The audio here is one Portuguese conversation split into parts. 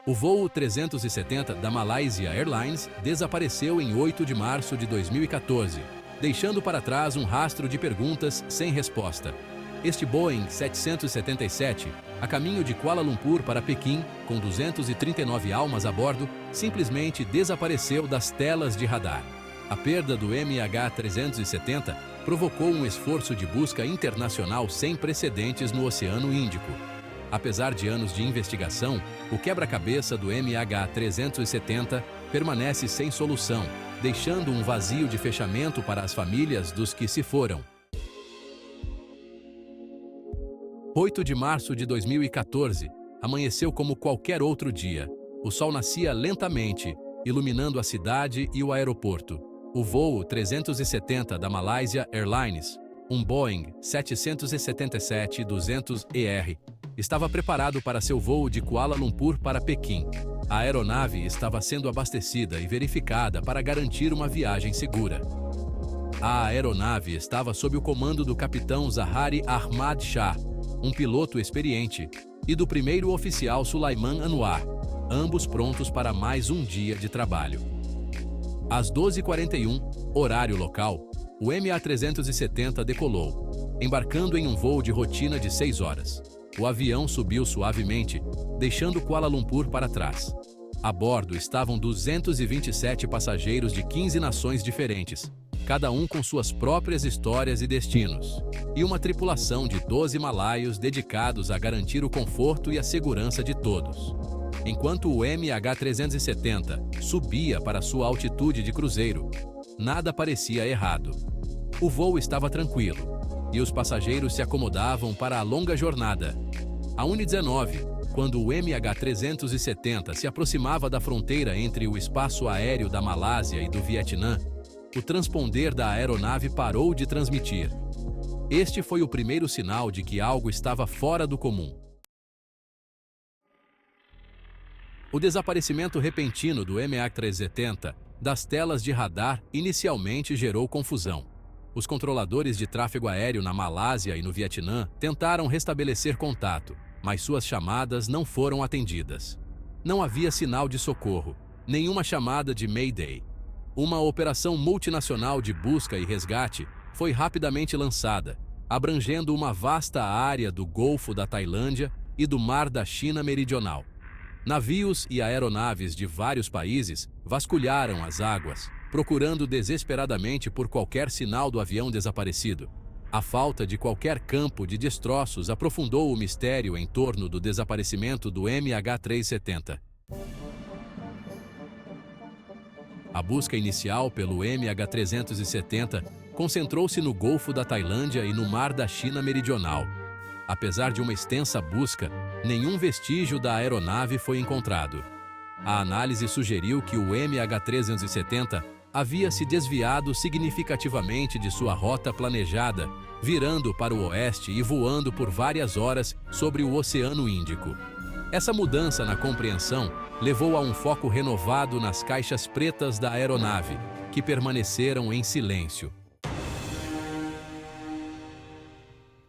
O voo 370 da Malaysia Airlines desapareceu em 8 de março de 2014, deixando para trás um rastro de perguntas sem resposta. Este Boeing 777, a caminho de Kuala Lumpur para Pequim, com 239 almas a bordo, simplesmente desapareceu das telas de radar. A perda do MH370 provocou um esforço de busca internacional sem precedentes no Oceano Índico. Apesar de anos de investigação, o quebra-cabeça do MH370 permanece sem solução, deixando um vazio de fechamento para as famílias dos que se foram. 8 de março de 2014, amanheceu como qualquer outro dia. O sol nascia lentamente, iluminando a cidade e o aeroporto. O voo 370 da Malaysia Airlines, um Boeing 777-200ER, estava preparado para seu voo de Kuala Lumpur para Pequim. A aeronave estava sendo abastecida e verificada para garantir uma viagem segura. A aeronave estava sob o comando do capitão Zahari Ahmad Shah, um piloto experiente, e do primeiro oficial Sulaiman Anwar, ambos prontos para mais um dia de trabalho. Às 12h41, horário local, o MH370 decolou, embarcando em um voo de rotina de 6 horas. O avião subiu suavemente, deixando Kuala Lumpur para trás. A bordo estavam 227 passageiros de 15 nações diferentes, cada um com suas próprias histórias e destinos, e uma tripulação de 12 malaios dedicados a garantir o conforto e a segurança de todos. Enquanto o MH370 subia para sua altitude de cruzeiro, nada parecia errado. O voo estava tranquilo, e os passageiros se acomodavam para a longa jornada. A 1h19, quando o MH370 se aproximava da fronteira entre o espaço aéreo da Malásia e do Vietnã, o transponder da aeronave parou de transmitir. Este foi o primeiro sinal de que algo estava fora do comum. O desaparecimento repentino do MH370 das telas de radar inicialmente gerou confusão. Os controladores de tráfego aéreo na Malásia e no Vietnã tentaram restabelecer contato, mas suas chamadas não foram atendidas. Não havia sinal de socorro, nenhuma chamada de Mayday. Uma operação multinacional de busca e resgate foi rapidamente lançada, abrangendo uma vasta área do Golfo da Tailândia e do Mar da China Meridional. Navios e aeronaves de vários países vasculharam as águas, procurando desesperadamente por qualquer sinal do avião desaparecido. A falta de qualquer campo de destroços aprofundou o mistério em torno do desaparecimento do MH370. A busca inicial pelo MH370 concentrou-se no Golfo da Tailândia e no Mar da China Meridional. Apesar de uma extensa busca, nenhum vestígio da aeronave foi encontrado. A análise sugeriu que o MH370 havia se desviado significativamente de sua rota planejada, virando para o oeste e voando por várias horas sobre o Oceano Índico. Essa mudança na compreensão levou a um foco renovado nas caixas pretas da aeronave, que permaneceram em silêncio.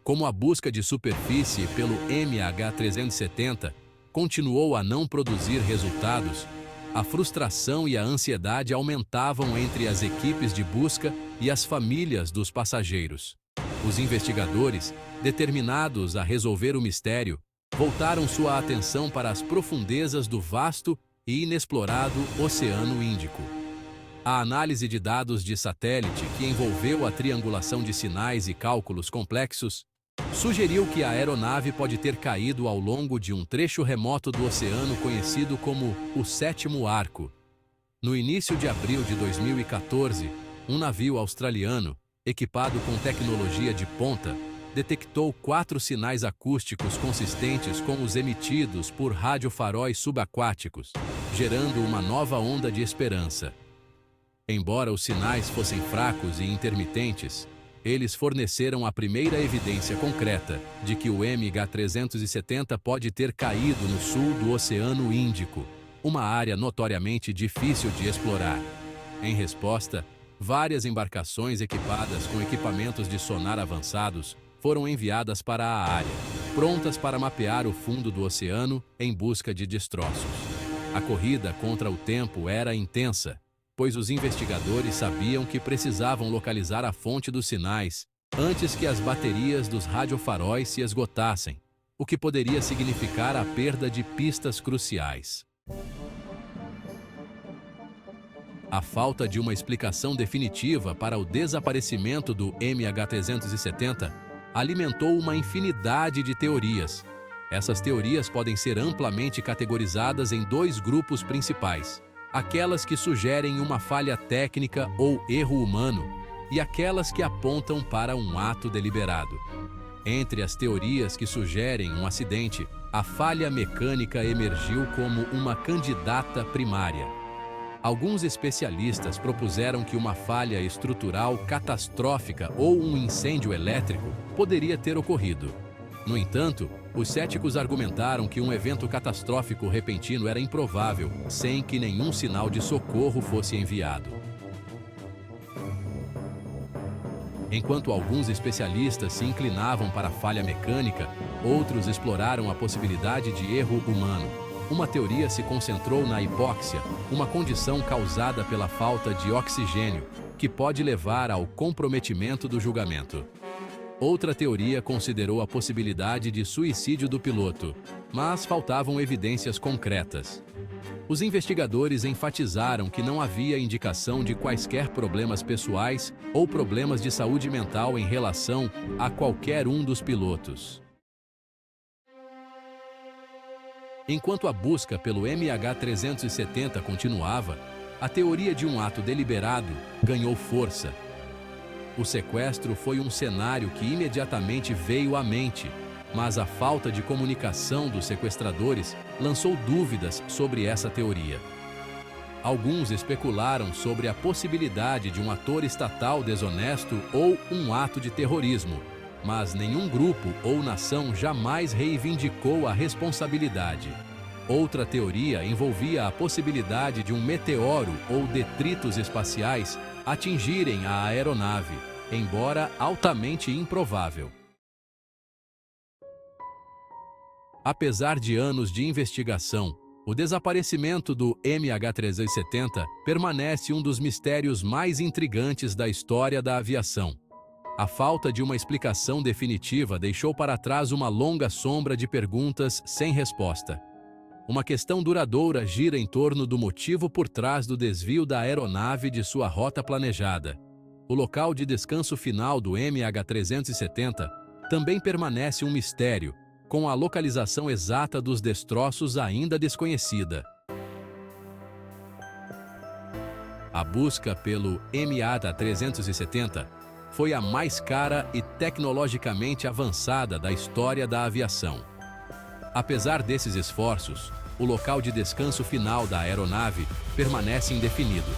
Como a busca de superfície pelo MH370 continuou a não produzir resultados, a frustração e a ansiedade aumentavam entre as equipes de busca e as famílias dos passageiros. Os investigadores, determinados a resolver o mistério, voltaram sua atenção para as profundezas do vasto e inexplorado Oceano Índico. A análise de dados de satélite, que envolveu a triangulação de sinais e cálculos complexos, sugeriu que a aeronave pode ter caído ao longo de um trecho remoto do oceano conhecido como o Sétimo Arco. No início de abril de 2014, um navio australiano, equipado com tecnologia de ponta, detectou 4 sinais acústicos consistentes com os emitidos por radiofaróis subaquáticos, gerando uma nova onda de esperança. Embora os sinais fossem fracos e intermitentes, eles forneceram a primeira evidência concreta de que o MH370 pode ter caído no sul do Oceano Índico, uma área notoriamente difícil de explorar. Em resposta, várias embarcações equipadas com equipamentos de sonar avançados foram enviadas para a área, prontas para mapear o fundo do oceano em busca de destroços. A corrida contra o tempo era intensa, pois os investigadores sabiam que precisavam localizar a fonte dos sinais antes que as baterias dos radiofaróis se esgotassem, o que poderia significar a perda de pistas cruciais. A falta de uma explicação definitiva para o desaparecimento do MH370 alimentou uma infinidade de teorias. Essas teorias podem ser amplamente categorizadas em dois grupos principais: aquelas que sugerem uma falha técnica ou erro humano, e aquelas que apontam para um ato deliberado. Entre as teorias que sugerem um acidente, a falha mecânica emergiu como uma candidata primária. Alguns especialistas propuseram que uma falha estrutural catastrófica ou um incêndio elétrico poderia ter ocorrido. No entanto, os céticos argumentaram que um evento catastrófico repentino era improvável, sem que nenhum sinal de socorro fosse enviado. Enquanto alguns especialistas se inclinavam para a falha mecânica, outros exploraram a possibilidade de erro humano. Uma teoria se concentrou na hipóxia, uma condição causada pela falta de oxigênio, que pode levar ao comprometimento do julgamento. Outra teoria considerou a possibilidade de suicídio do piloto, mas faltavam evidências concretas. Os investigadores enfatizaram que não havia indicação de quaisquer problemas pessoais ou problemas de saúde mental em relação a qualquer um dos pilotos. Enquanto a busca pelo MH370 continuava, a teoria de um ato deliberado ganhou força. O sequestro foi um cenário que imediatamente veio à mente, mas a falta de comunicação dos sequestradores lançou dúvidas sobre essa teoria. Alguns especularam sobre a possibilidade de um ator estatal desonesto ou um ato de terrorismo, mas nenhum grupo ou nação jamais reivindicou a responsabilidade. Outra teoria envolvia a possibilidade de um meteoro ou detritos espaciais atingirem a aeronave, embora altamente improvável. Apesar de anos de investigação, o desaparecimento do MH370 permanece um dos mistérios mais intrigantes da história da aviação. A falta de uma explicação definitiva deixou para trás uma longa sombra de perguntas sem resposta. Uma questão duradoura gira em torno do motivo por trás do desvio da aeronave de sua rota planejada. O local de descanso final do MH370 também permanece um mistério, com a localização exata dos destroços ainda desconhecida. A busca pelo MH370 foi a mais cara e tecnologicamente avançada da história da aviação. Apesar desses esforços, o local de descanso final da aeronave permanece indefinido.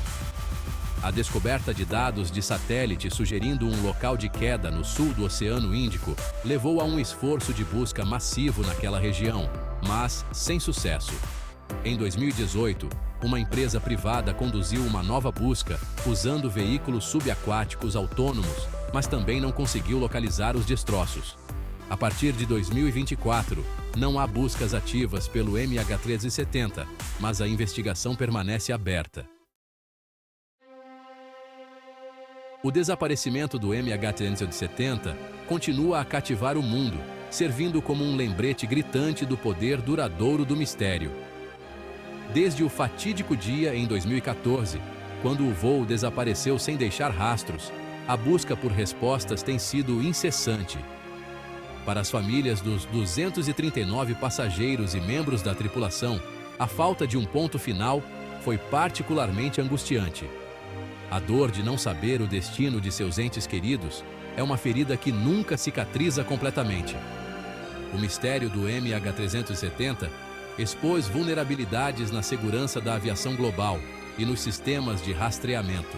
A descoberta de dados de satélite sugerindo um local de queda no sul do Oceano Índico levou a um esforço de busca massivo naquela região, mas sem sucesso. Em 2018, uma empresa privada conduziu uma nova busca usando veículos subaquáticos autônomos, mas também não conseguiu localizar os destroços. A partir de 2024, não há buscas ativas pelo MH370, mas a investigação permanece aberta. O desaparecimento do MH370 continua a cativar o mundo, servindo como um lembrete gritante do poder duradouro do mistério. Desde o fatídico dia em 2014, quando o voo desapareceu sem deixar rastros, a busca por respostas tem sido incessante. Para as famílias dos 239 passageiros e membros da tripulação, a falta de um ponto final foi particularmente angustiante. A dor de não saber o destino de seus entes queridos é uma ferida que nunca cicatriza completamente. O mistério do MH370 expôs vulnerabilidades na segurança da aviação global e nos sistemas de rastreamento.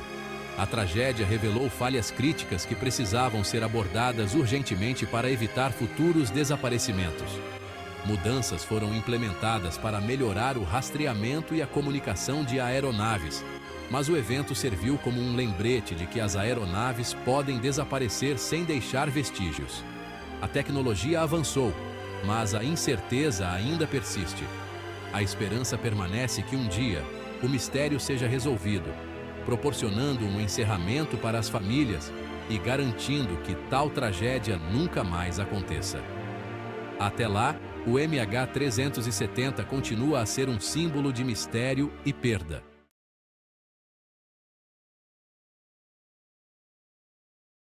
A tragédia revelou falhas críticas que precisavam ser abordadas urgentemente para evitar futuros desaparecimentos. Mudanças foram implementadas para melhorar o rastreamento e a comunicação de aeronaves, mas o evento serviu como um lembrete de que as aeronaves podem desaparecer sem deixar vestígios. A tecnologia avançou, mas a incerteza ainda persiste. a esperança permanece que um dia o mistério seja resolvido, proporcionando um encerramento para as famílias e garantindo que tal tragédia nunca mais aconteça. Até lá, o MH370 continua a ser um símbolo de mistério e perda.